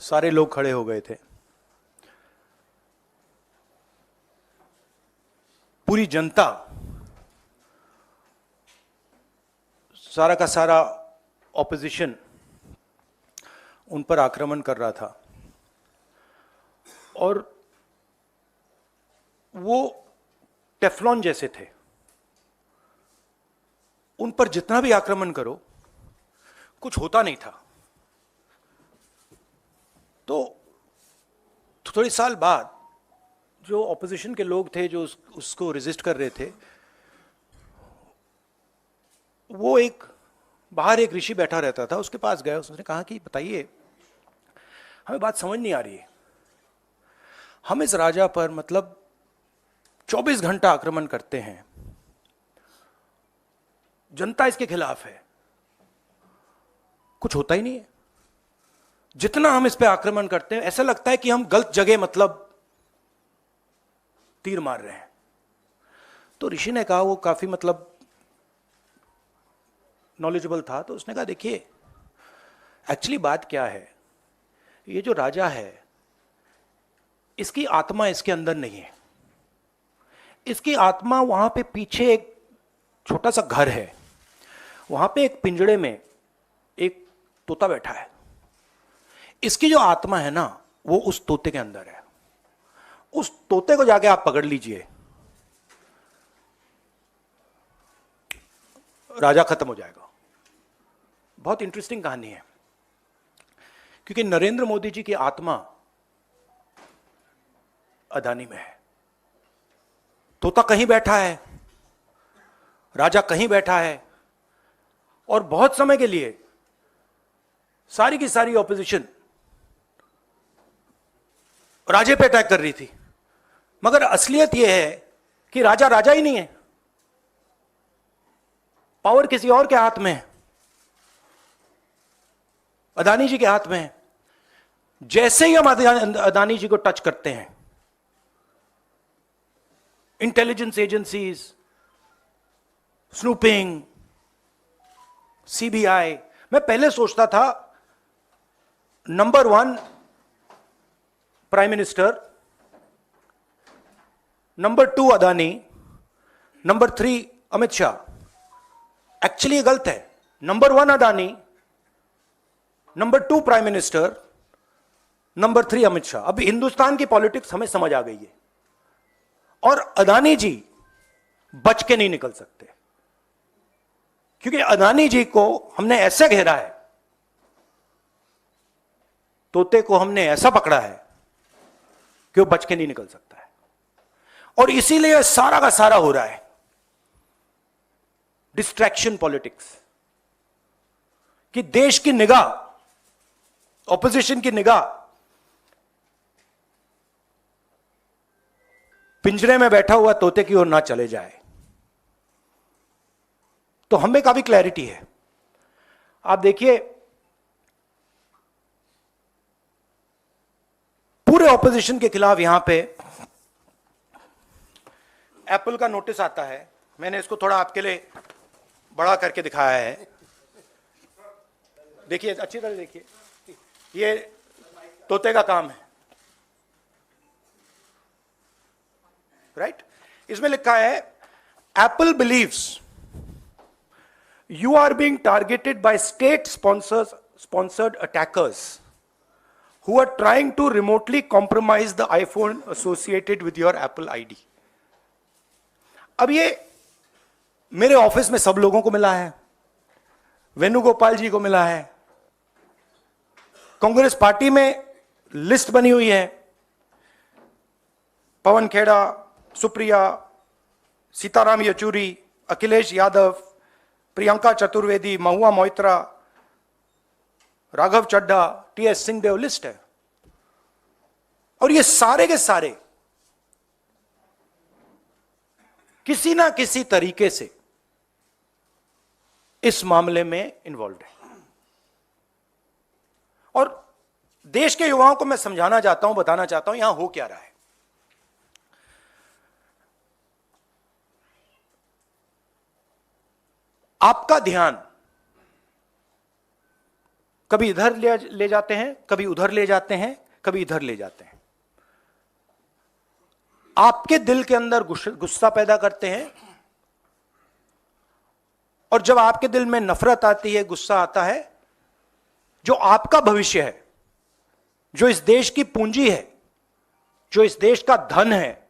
सारे लोग खड़े हो गए थे। पूरी जनता, सारा का सारा ऑपोजिशन उन पर आक्रमण कर रहा था और वो टेफ्लॉन जैसे थे। उन पर जितना भी आक्रमण करो कुछ होता नहीं था। तो थोड़ी साल बाद जो ऑपोजिशन के लोग थे जो उसको रेजिस्ट कर रहे थे, वो बाहर एक ऋषि बैठा रहता था, उसके पास गए। उसने कहा कि बताइए, हमें बात समझ नहीं आ रही है। हम इस राजा पर मतलब 24 घंटा आक्रमण करते हैं, जनता इसके खिलाफ है, कुछ होता ही नहीं है। जितना हम इस पे आक्रमण करते हैं ऐसा लगता है कि हम गलत जगह मतलब तीर मार रहे हैं। तो ऋषि ने कहा, वो काफी मतलब नॉलेजेबल था, तो उसने कहा देखिए एक्चुअली बात क्या है, ये जो राजा है इसकी आत्मा इसके अंदर नहीं है। इसकी आत्मा वहां पे पीछे एक छोटा सा घर है, वहां पे एक पिंजड़े में एक तोता बैठा है। इसकी जो आत्मा है ना वो उस तोते के अंदर है। उस तोते को जाके आप पकड़ लीजिए, राजा खत्म हो जाएगा। बहुत इंटरेस्टिंग कहानी है, क्योंकि नरेंद्र मोदी जी की आत्मा अदानी में है। तोता कहीं बैठा है, राजा कहीं बैठा है, और बहुत समय के लिए सारी की सारी ऑपोजिशन राजे पे अटैक कर रही थी। मगर असलियत यह है कि राजा राजा ही नहीं है, पावर किसी और के हाथ में है, अदानी जी के हाथ में है। जैसे ही हम अदानी जी को टच करते हैं, इंटेलिजेंस एजेंसीज, स्नूपिंग, सीबीआई, मैं पहले सोचता था number 1 prime minister, number 2 Adani, number 3 Amit Shah. Actually ये गलत है। Number 1 Adani, number 2 prime minister, number 3 Amit Shah. अब हिंदुस्तान की पॉलिटिक्स हमें समझ आ गई है, और अदानी जी बच के नहीं निकल सकते, क्योंकि अदानी जी को हमने ऐसे घेरा है, तोते को हमने ऐसा पकड़ा है कि वो बच के नहीं निकल सकता है। और इसीलिए सारा का सारा हो रहा है डिस्ट्रैक्शन पॉलिटिक्स, कि देश की निगाह, ऑपोजिशन की निगाह पिंजरे में बैठा हुआ तोते की ओर ना चले जाए। तो हमें काफी क्लैरिटी है। आप देखिए, पूरे ऑपोजिशन के खिलाफ यहां पे एप्पल का नोटिस आता है। मैंने इसको थोड़ा आपके लिए बड़ा करके दिखाया है, देखिए अच्छी तरह देखिए, ये तोते का काम है, राइट। इसमें लिखा है, Apple believes you are being targeted by state sponsored attackers who are trying to remotely compromise the iPhone associated with your Apple ID. अब ये मेरे ऑफिस में सब लोगों को मिला है, वेणुगोपाल जी को मिला है, कांग्रेस पार्टी में लिस्ट बनी हुई है, पवन खेड़ा, सुप्रिया, सीताराम येचुरी, अखिलेश यादव, प्रियंका चतुर्वेदी, महुआ मोइत्रा, राघव चड्ढा, टीएस सिंहदेव, लिस्ट है। और ये सारे के सारे किसी ना किसी तरीके से इस मामले में इन्वॉल्व है। और देश के युवाओं को मैं समझाना चाहता हूं, बताना चाहता हूं यहां हो क्या रहा है। आपका ध्यान कभी इधर ले जाते हैं, कभी उधर ले जाते हैं, कभी इधर ले जाते हैं। आपके दिल के अंदर गुस्सा पैदा करते हैं, और जब आपके दिल में नफरत आती है, गुस्सा आता है, जो आपका भविष्य है, जो इस देश की पूंजी है, जो इस देश का धन है,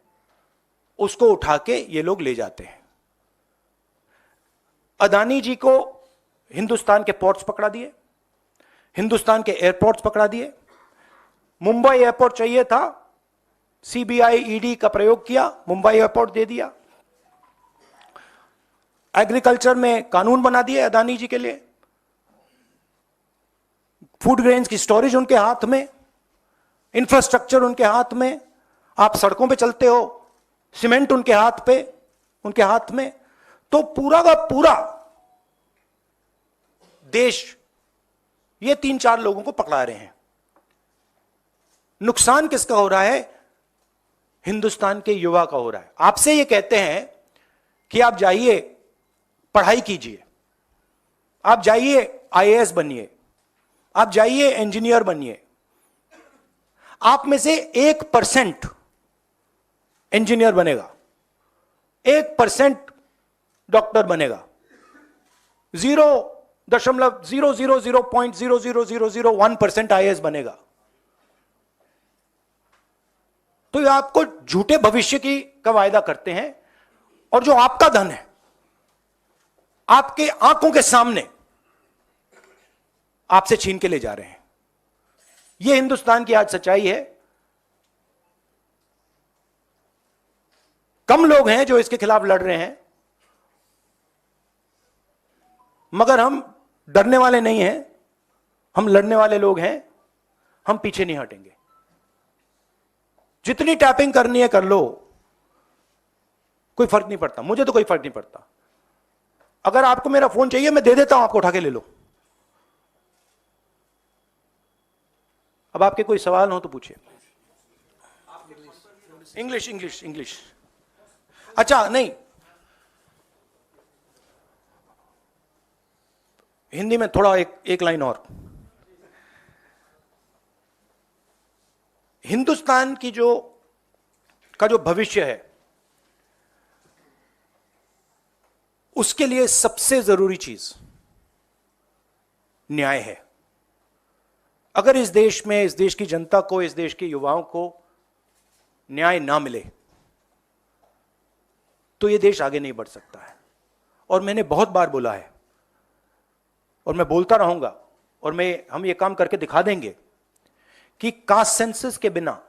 उसको उठा के ये लोग ले जाते हैं। अदानी जी को हिंदुस्तान के पोर्ट्स पकड़ा दिए, हिंदुस्तान के एयरपोर्ट्स पकड़ा दिए। मुंबई एयरपोर्ट चाहिए था, सीबीआई ईडी का प्रयोग किया, मुंबई एयरपोर्ट दे दिया। एग्रीकल्चर में कानून बना दिए अदानी जी के लिए, फूड ग्रेन्स की स्टोरेज उनके हाथ में, इंफ्रास्ट्रक्चर उनके हाथ में, आप सड़कों पे चलते हो, सीमेंट उनके हाथ में। तो पूरा का पूरा देश ये 3-4 लोगों को पकड़ा रहे हैं। नुकसान किसका हो रहा है? हिंदुस्तान के युवा का हो रहा है। आपसे ये कहते हैं कि आप जाइए पढ़ाई कीजिए, आप जाइए आईएएस बनिए, आप जाइए इंजीनियर बनिए। आप में से 1% इंजीनियर बनेगा, 1% डॉक्टर बनेगा, 0.0000001% आईएएस बनेगा। तो ये आपको झूठे भविष्य का वायदा करते हैं, और जो आपका धन है आपके आंखों के सामने आपसे छीन के ले जा रहे हैं। यह हिंदुस्तान की आज सच्चाई है। कम लोग हैं जो इसके खिलाफ लड़ रहे हैं, मगर हम डरने वाले नहीं हैं, हम लड़ने वाले लोग हैं, हम पीछे नहीं हटेंगे। जितनी टैपिंग करनी है कर लो, कोई फर्क नहीं पड़ता, मुझे तो कोई फर्क नहीं पड़ता। अगर आपको मेरा फोन चाहिए मैं दे देता हूं, आपको उठा के ले लो। अब आपके कोई सवाल हो तो पूछिए। इंग्लिश। अच्छा, नहीं, हिंदी में थोड़ा एक लाइन और। हिंदुस्तान की जो भविष्य है, उसके लिए सबसे जरूरी चीज न्याय है। अगर इस देश में, इस देश की जनता को, इस देश के युवाओं को न्याय ना मिले तो यह देश आगे नहीं बढ़ सकता है। और मैंने बहुत बार बोला है, और मैं बोलता रहूंगा, और हम ये काम करके दिखा देंगे कि कास्ट सेंसस के बिना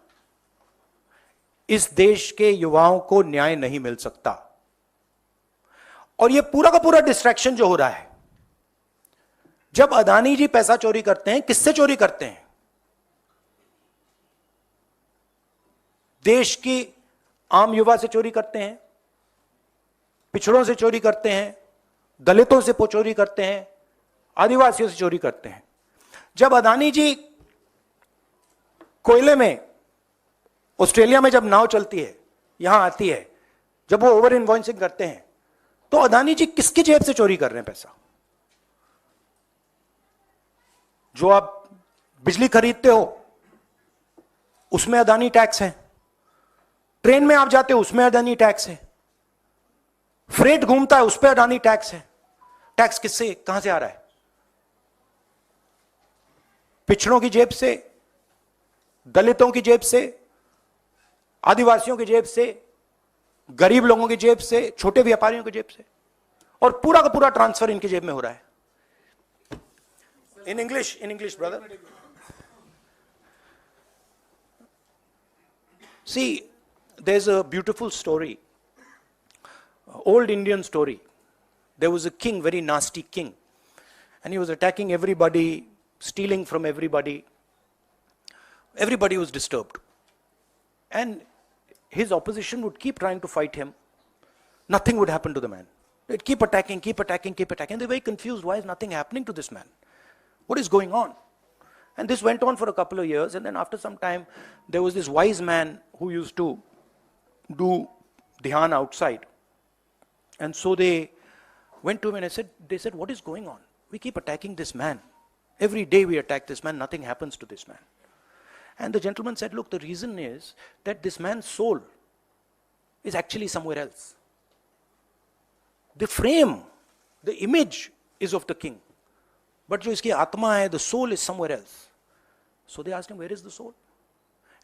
इस देश के युवाओं को न्याय नहीं मिल सकता। और ये पूरा का पूरा डिस्ट्रैक्शन जो हो रहा है, जब अदानी जी पैसा चोरी करते हैं, किससे चोरी करते हैं? देश की आम युवा से चोरी करते हैं, पिछड़ों से चोरी करते हैं, दलितों से चोरी करते हैं, आदिवासियों से चोरी करते हैं। जब अदानी जी कोयले में, ऑस्ट्रेलिया में जब नाव चलती है, यहां आती है, जब वो ओवर इनवॉइसिंग करते हैं, तो अदानी जी किसकी जेब से चोरी कर रहे हैं पैसा? जो आप बिजली खरीदते हो उसमें अदानी टैक्स है, ट्रेन में आप जाते हो उसमें अदानी टैक्स है, फ्रेट घूमता है उस पर अदानी टैक्स है। टैक्स किससे, कहां से आ रहा है? पिछड़ों की जेब से, दलितों की जेब से, आदिवासियों की जेब से, गरीब लोगों की जेब से, छोटे व्यापारियों की जेब से, और पूरा का पूरा ट्रांसफर इनकी जेब में हो रहा है। In English, brother. See, there's a beautiful story, old Indian story. There was a king, very nasty king, and he was attacking everybody, stealing from everybody. Everybody was disturbed, and his opposition would keep trying to fight him. Nothing would happen to the man. They'd keep attacking. They're very confused. Why is nothing happening to this man? What is going on? And this went on for a couple of years, and then after some time, there was this wise man who used to do dhyan outside. And so they went to him and they said, what is going on? We keep attacking this man. Every day we attack this man, nothing happens to this man. And the gentleman said, look, the reason is that this man's soul is actually somewhere else. The frame, the image is of the king. But jo iski atma hai, the soul is somewhere else. So they asked him, where is the soul?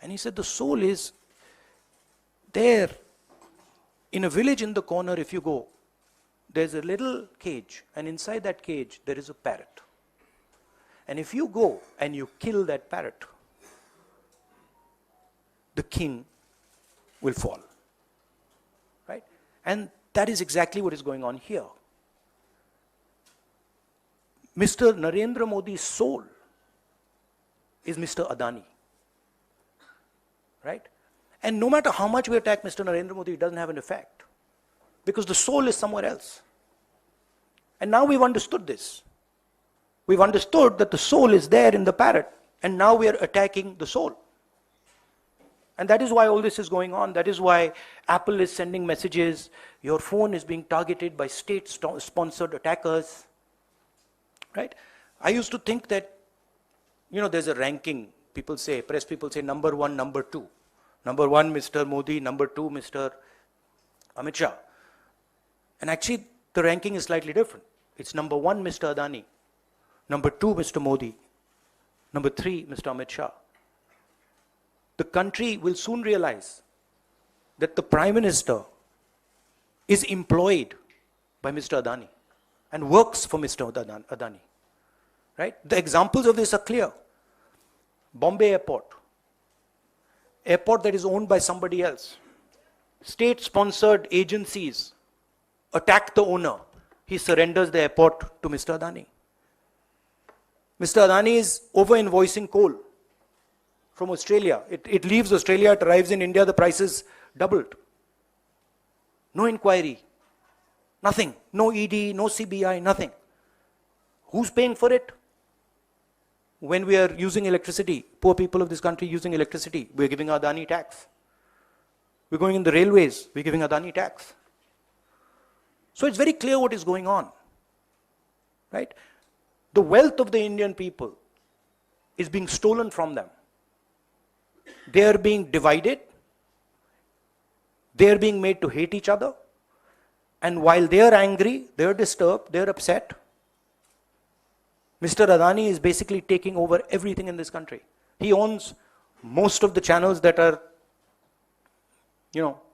And he said, the soul is there in a village in the corner. If you go, there's a little cage, and inside that cage there is a parrot. And if you go and you kill that parrot, the king will fall. Right? And that is exactly what is going on here. Mr. Narendra Modi's soul is Mr. Adani. Right? And no matter how much we attack Mr. Narendra Modi, it doesn't have an effect. Because the soul is somewhere else. And now we've understood this. We've understood that the soul is there in the parrot. And now we are attacking the soul. And that is why all this is going on. That is why Apple is sending messages. Your phone is being targeted by state-sponsored attackers. Right? I used to think that, there's a ranking. People say, press people say, number one, number two. Number one, Mr. Modi. Number two, Mr. Amit Shah. And actually, the ranking is slightly different. It's number one, Mr. Adani. Number two, Mr. Modi. Number three, Mr. Amit Shah. The country will soon realize that the Prime Minister is employed by Mr. Adani and works for Mr. Adani. Right? The examples of this are clear. Bombay Airport that is owned by somebody else. State-sponsored agencies attack the owner. He surrenders the airport to Mr. Adani. Mr. Adani is over-invoicing coal from Australia. It leaves Australia, it arrives in India, the prices doubled. No inquiry. Nothing. No ED, no CBI, nothing. Who's paying for it? When we are using electricity, poor people of this country using electricity, we're giving Adani tax. We're going in the railways, we're giving Adani tax. So it's very clear what is going on. Right? The wealth of the Indian people is being stolen from them. They are being divided. They are being made to hate each other. And while they are angry, they are disturbed, they are upset, Mr. Adani is basically taking over everything in this country. He owns most of the channels that are,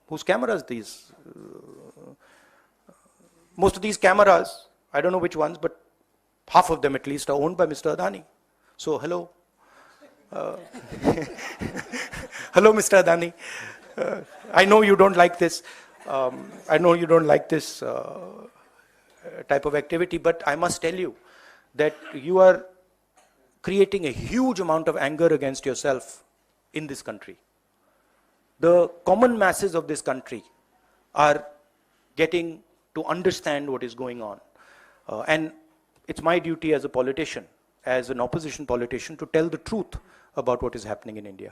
whose cameras these? Most of these cameras, I don't know which ones, but half of them at least are owned by Mr. Adani. So, hello. Hello, Mr. Adani. I know you don't like this. I know you don't like this type of activity, but I must tell you that you are creating a huge amount of anger against yourself in this country. The common masses of this country are getting to understand what is going on. And it's my duty as a politician, as an opposition politician, to tell the truth about what is happening in India.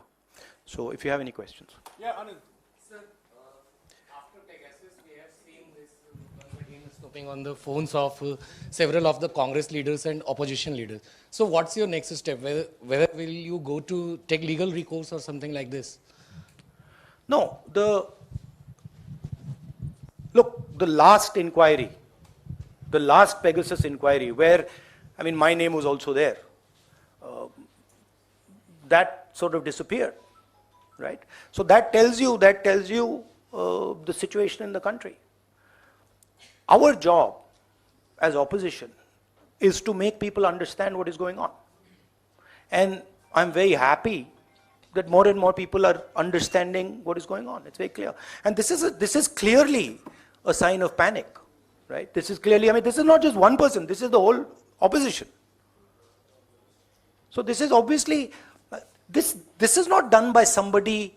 So if you have any questions. Yeah, Anand. After Pegasus, we have seen this again snooping on the phones of several of the Congress leaders and opposition leaders. So what's your next step? Whether will you go to take legal recourse or something like this? No, the last inquiry, the last Pegasus inquiry, where, my name was also there, that sort of disappeared, right? So that tells you the situation in the country. Our job as opposition is to make people understand what is going on. And I'm very happy that more and more people are understanding what is going on. It's very clear. And this is clearly a sign of panic, right? This is clearly, this is not just one person, this is the whole opposition. So this is obviously, this is not done by somebody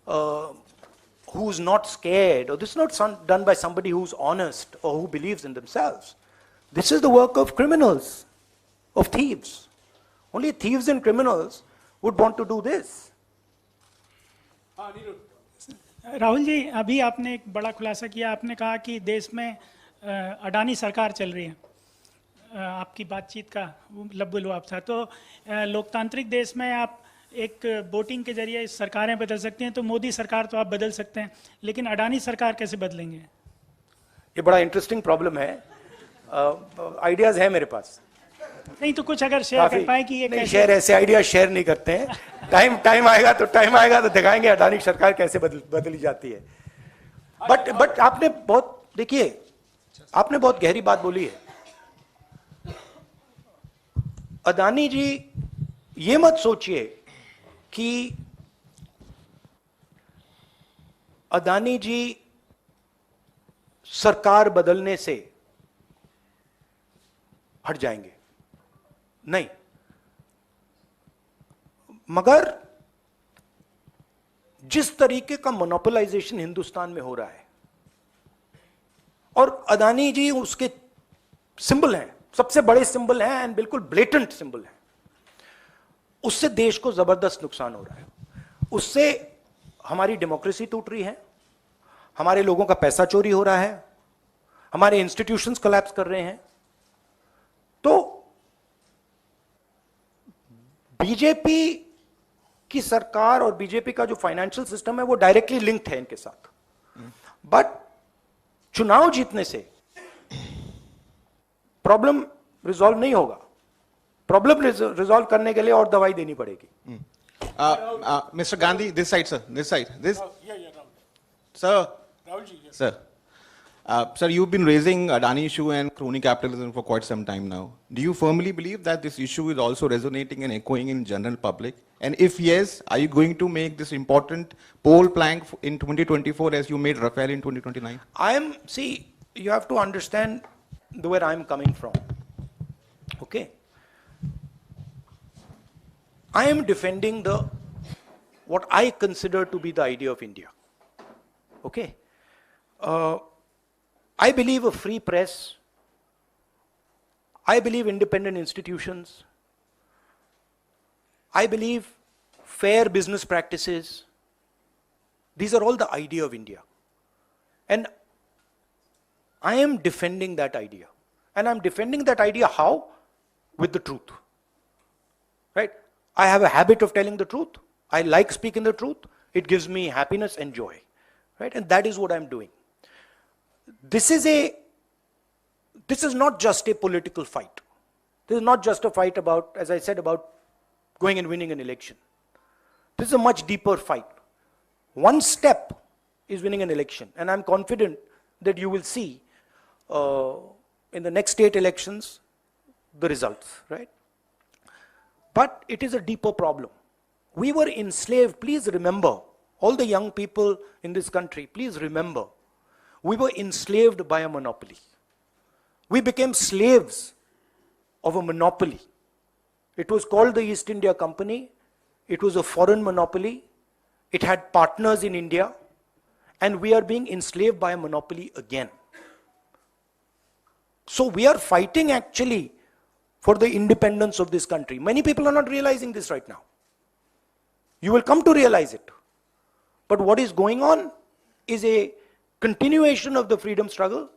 who's not scared, or this is not done by somebody who's honest or who believes in themselves. This is the work of criminals, of thieves. Only thieves and criminals would want to do this. Rahul ji, अभी आपने एक बड़ा खुलासा किया, आपने कहा कि देश में अडानी सरकार चल रही है। आपकी बातचीत का वो लब्बो लुआब था। तो लोकतांत्रिक देश में आप एक वोटिंग के जरिए सरकारें बदल सकती हैं, तो मोदी सरकार तो आप बदल सकते हैं, लेकिन अडानी सरकार कैसे बदलेंगे? ये बड़ा इंटरेस्टिंग प्रॉब्लम है। आइडियाज है मेरे पास नहीं तो कुछ अगर शेयर कर पाए कि ये नहीं, कैसे? शेयर ऐसे आइडिया शेयर नहीं करते हैं। टाइम आएगा तो दिखाएंगे अडानी सरकार कैसे बदली जाती है। बट आपने बहुत गहरी बात बोली है। अडानी जी, ये मत सोचिए कि अडानी जी सरकार बदलने से हट जाएंगे, नहीं। मगर जिस तरीके का मोनोपोलाइजेशन हिंदुस्तान में हो रहा है, और अडानी जी उसके सिंबल हैं, सबसे बड़े सिंबल हैं एंड बिल्कुल ब्लेटेंट सिंबल हैं, उससे देश को जबरदस्त नुकसान हो रहा है। उससे हमारी डेमोक्रेसी टूट रही है, हमारे लोगों का पैसा चोरी हो रहा है, हमारे इंस्टीट्यूशंस कोलैप्स कर रहे हैं। तो बीजेपी की सरकार और बीजेपी का जो फाइनेंशियल सिस्टम है वो डायरेक्टली लिंक्ड है इनके साथ। बट चुनाव जीतने से प्रॉब्लम रिजॉल्व नहीं होगा। प्रॉब्लम रिजॉल्व करने के लिए और दवाई देनी पड़ेगी। Mr. Gandhi, this side, sir. This side. This. Sir. Sir. Sir, you've been raising Adani issue and crony capitalism for quite some time now. Do you firmly believe that this issue is also resonating and echoing in general public? And if yes, are you going to make this important poll plank in 2024 as you made Rafael in 2029? See, you have to understand where I'm coming from. Okay? I am defending what I consider to be the idea of India. Okay? I believe a free press. I believe independent institutions. I believe fair business practices. These are all the idea of India. And I am defending that idea. And I'm defending that idea how? With the truth. Right? I have a habit of telling the truth. I like speaking the truth. It gives me happiness and joy. Right? And that is what I'm doing. This is not just a political fight. This is not just a fight about, as I said, about going and winning an election. This is a much deeper fight. One step is winning an election, and I'm confident that you will see in the next state elections the results, right? But it is a deeper problem. We were enslaved. Please remember, all the young people in this country, please remember, we were enslaved by a monopoly. We became slaves of a monopoly. It was called the East India Company. It was a foreign monopoly. It had partners in India. And we are being enslaved by a monopoly again. So we are fighting actually for the independence of this country. Many people are not realizing this right now. You will come to realize it. But what is going on is a continuation of the freedom struggle,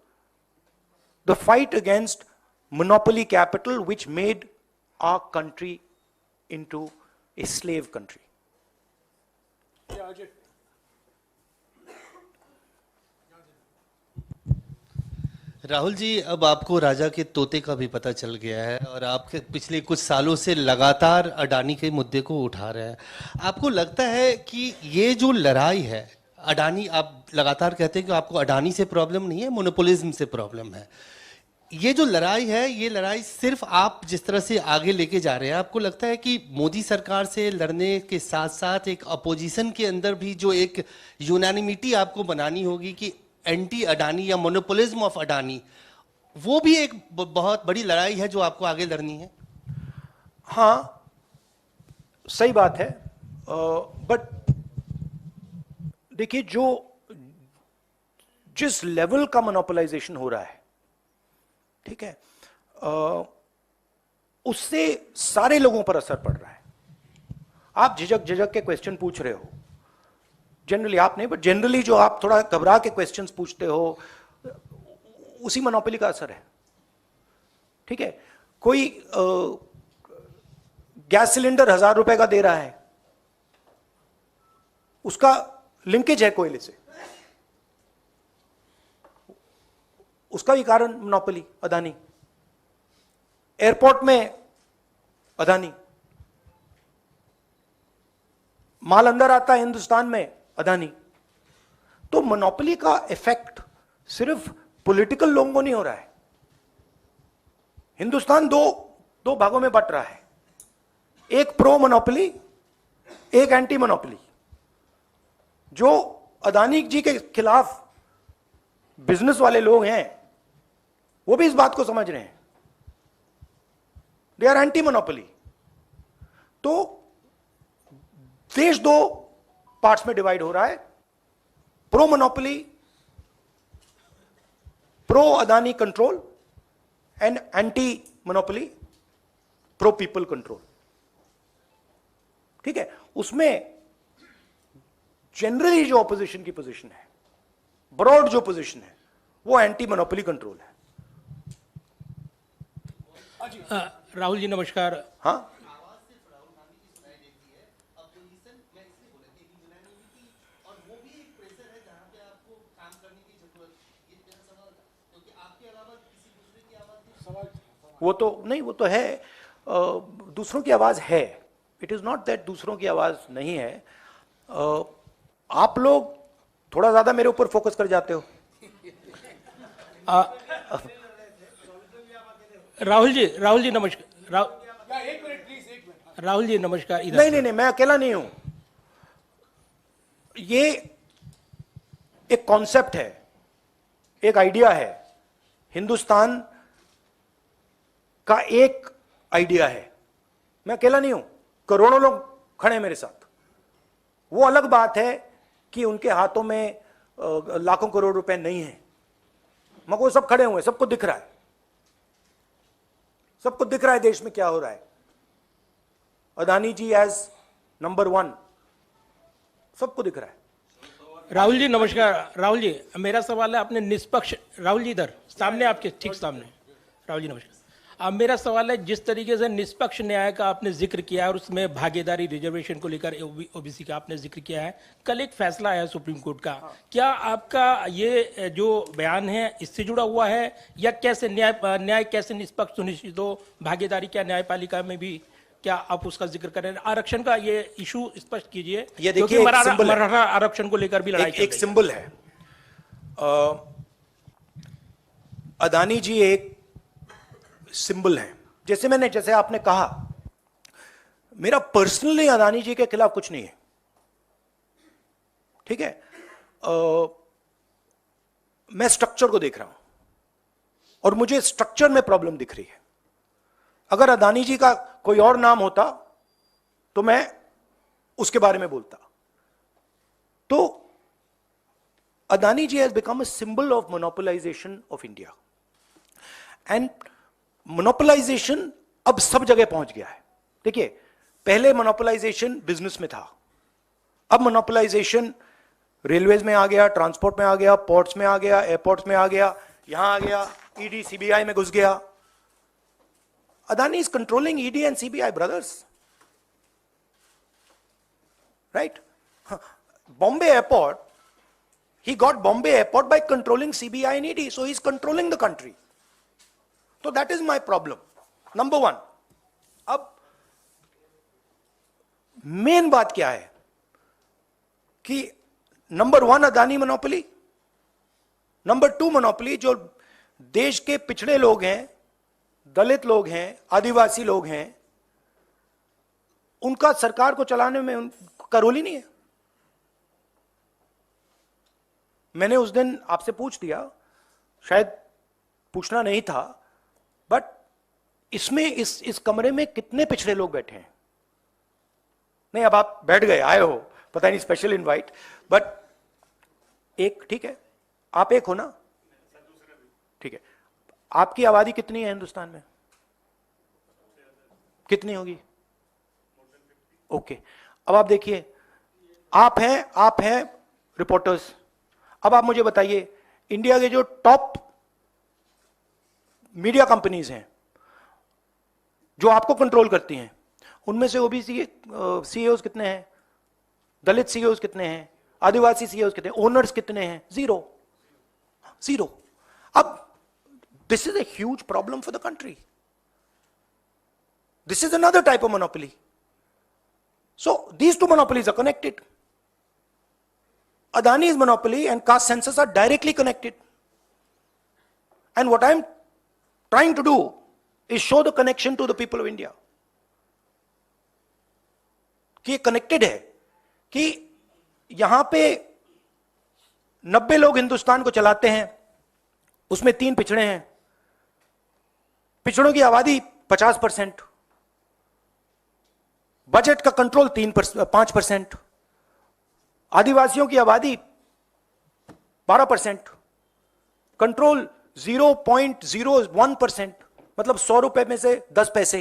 the fight against monopoly capital which made our country into a slave country. Rahul ji, अब आपको राजा के तोते का भी पता चल गया है और आप पिछले कुछ सालों से लगातार अडानी के मुद्दे को उठा रहे हैं। आपको लगता है कि ये जो लड़ाई है अडानी, आप लगातार कहते हैं कि आपको अडानी से प्रॉब्लम नहीं है, मोनोपोलिज्म से प्रॉब्लम है। ये जो लड़ाई है, ये लड़ाई सिर्फ आप जिस तरह से आगे लेके जा रहे हैं, आपको लगता है कि मोदी सरकार से लड़ने के साथ साथ एक अपोजिशन के अंदर भी जो एक यूनानिमिटी आपको बनानी होगी कि एंटी अडानी या मोनोपोलिज्म ऑफ अडानी, वो भी एक बहुत बड़ी लड़ाई है जो आपको आगे लड़नी है? हाँ, सही बात है। बट देखिए, जिस लेवल का मोनोपोलाइजेशन हो रहा है, ठीक है, उससे सारे लोगों पर असर पड़ रहा है। आप झिझक के क्वेश्चन पूछ रहे हो, जनरली आप नहीं, बट जनरली जो आप थोड़ा घबरा के क्वेश्चंस पूछते हो, उसी मोनोपोली का असर है, ठीक है। कोई गैस सिलेंडर 1,000 रुपए का दे रहा है, उसका लिंकेज है कोयले से, उसका भी कारण मोनोपोली अदानी। एयरपोर्ट में अदानी, माल अंदर आता है हिंदुस्तान में अदानी। तो मोनोपोली का इफेक्ट सिर्फ पॉलिटिकल लोगों को नहीं हो रहा है। हिंदुस्तान दो भागों में बट रहा है, एक प्रो मोनोपोली, एक एंटी मोनोपोली। जो अदानी जी के खिलाफ बिजनेस वाले लोग हैं वो भी इस बात को समझ रहे हैं, दे आर एंटी मोनोपोली। तो देश दो पार्ट्स में डिवाइड हो रहा है, pro monopoly, pro Adani control, and anti monopoly, pro people control. ठीक है, उसमें जनरली जो ऑपोजिशन की पोजीशन है, ब्रॉड जो पोजीशन है, वो एंटी मोनोपोली कंट्रोल है। राहुल जी नमस्कार। हाँ, वो तो नहीं, वो तो है, दूसरों की आवाज है। इट इज नॉट दैट दूसरों की आवाज नहीं है। आप लोग थोड़ा ज्यादा मेरे ऊपर फोकस कर जाते हो। राहुल जी नमस्कार। राहुल जी नमस्कार। इधर नहीं नहीं नहीं, मैं अकेला नहीं हूं। ये एक कॉन्सेप्ट है, एक आइडिया है, हिंदुस्तान का एक आइडिया है। मैं अकेला नहीं हूं, करोड़ों लोग खड़े हैं मेरे साथ। वो अलग बात है कि उनके हाथों में लाखों करोड़ रुपए नहीं है, मगर वो सब खड़े हुए हैं, सबको दिख रहा है, सबको दिख रहा है देश में क्या हो रहा है। अदानी जी एज नंबर 1, सबको दिख रहा है। राहुल जी नमस्कार। राहुल जी मेरा सवाल है, आपने निष्पक्ष, राहुल जी इधर सामने, आपके ठीक सामने। राहुल जी नमस्कार। अब मेरा सवाल है, जिस तरीके से निष्पक्ष न्याय का आपने जिक्र किया है और उसमें भागीदारी रिजर्वेशन को लेकर ओबीसी का आपने जिक्र किया है, कल एक फैसला आया सुप्रीम कोर्ट का, क्या आपका ये जो बयान है इससे जुड़ा हुआ है, या कैसे न्याय कैसे निष्पक्ष सुनिश्चित हो, भागीदारी क्या न्यायपालिका में भी, क्या आप उसका जिक्र करें? आरक्षण का ये इशू स्पष्ट कीजिए, ये क्योंकि देखिए, मराठा आरक्षण को लेकर भी लड़ाई एक सिंबल है। अदानी जी एक सिंबल है। जैसे आपने कहा, मेरा पर्सनली अदानी जी के खिलाफ कुछ नहीं है, ठीक है। मैं स्ट्रक्चर को देख रहा हूं और मुझे स्ट्रक्चर में प्रॉब्लम दिख रही है। अगर अदानी जी का कोई और नाम होता तो मैं उसके बारे में बोलता। तो Adani ji has become a symbol of monopolisation of India, and monopolisation अब सब जगह पहुंच गया है। देखिए, पहले मोनोपोलाइजेशन बिजनेस में था, अब मोनोपोलाइजेशन रेलवेज में आ गया, ट्रांसपोर्ट में आ गया, पोर्ट्स में आ गया, एयरपोर्ट्स में आ गया, यहां आ गया, ईडी सीबीआई में घुस गया। Adani is controlling ED and CBI, brothers, right? Bombay airport, he got Bombay airport by controlling CBI and ED, so he's controlling the country. So that is my problem, number 1. अब main बात क्या है कि number 1 Adani monopoly, number 2 monopoly जो देश के पिछड़े लोग हैं, दलित लोग हैं, आदिवासी लोग हैं, उनका सरकार को चलाने में उनका रोल ही नहीं है। मैंने उस दिन आपसे पूछ दिया, शायद पूछना नहीं था, बट इसमें इस कमरे में कितने पिछड़े लोग बैठे हैं? नहीं, अब आप बैठ गए, आए हो, पता नहीं स्पेशल इनवाइट, बट एक, ठीक है, आप एक हो ना, ठीक है। आपकी आबादी कितनी है हिंदुस्तान में? कितनी होगी? ओके, अब आप देखिए, आप हैं रिपोर्टर्स। अब आप मुझे बताइए, इंडिया के जो टॉप मीडिया कंपनीज हैं, जो आपको कंट्रोल करती हैं, उनमें से ओबीसी सीईओज कितने हैं, दलित सीईओज कितने हैं, आदिवासी सीईओज कितने हैं, ओनर्स कितने हैं? Zero, zero. अब this is a huge problem for the country. This is another type of monopoly. So these two monopolies are connected. Adani's monopoly and caste census are directly connected. And what I'm trying to do is show the connection to the people of India. कि ये connected है, कि यहां पे 90 लोग हिंदुस्तान को चलाते हैं, उसमें 3 पिछड़े हैं, पिछड़ों की आबादी 50%, बजट का कंट्रोल 5%, आदिवासियों की आबादी 12%, कंट्रोल 0.01%, मतलब 100 रुपए में से 10 पैसे,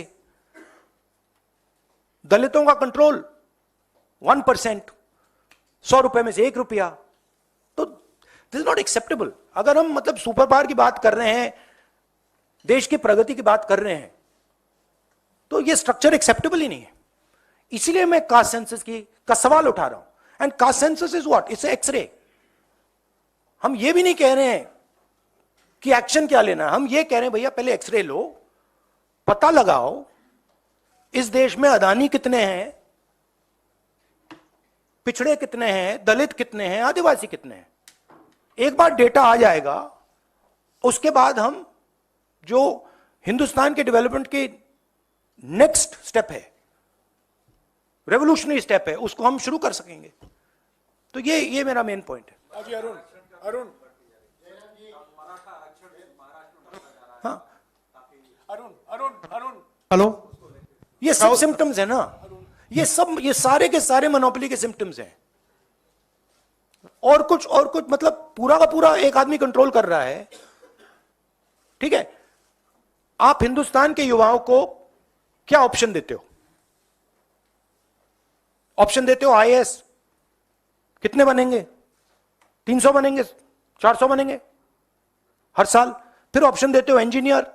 दलितों का कंट्रोल 1%, 100 रुपए में से 1 रुपया. तो दिस इज नॉट एक्सेप्टेबल. अगर हम मतलब सुपर पावर की बात कर रहे हैं, देश की प्रगति की बात कर रहे हैं, तो ये स्ट्रक्चर एक्सेप्टेबल ही नहीं है. इसीलिए मैं कास्ट सेंसस का सवाल उठा रहा हूं. And caste census is what? It's x-ray. हम ये भी नहीं कह रहे हैं कि एक्शन क्या लेना, हम ये कह रहे हैं भैया पहले एक्सरे लो, पता लगाओ इस देश में अदानी कितने हैं, पिछड़े कितने हैं, दलित कितने हैं, आदिवासी कितने हैं. एक बार डेटा आ जाएगा, उसके बाद हम जो हिंदुस्तान के डेवलपमेंट के नेक्स्ट स्टेप है, रेवोल्यूशनरी स्टेप है, उसको हम शुरू कर सकेंगे. तो ये मेरा मेन पॉइंट है. अरुण हाँ, अरुण हेलो, ये सब सिम्टम्स है ना, ये सारे के सारे मोनोपोली के सिम्टम्स हैं. और कुछ मतलब पूरा का पूरा एक आदमी कंट्रोल कर रहा है. ठीक है, आप हिंदुस्तान के युवाओं को क्या ऑप्शन देते हो? ऑप्शन देते हो आईएएस, कितने बनेंगे? 300 बनेंगे, 400 बनेंगे हर साल. फिर ऑप्शन देते हो इंजीनियर,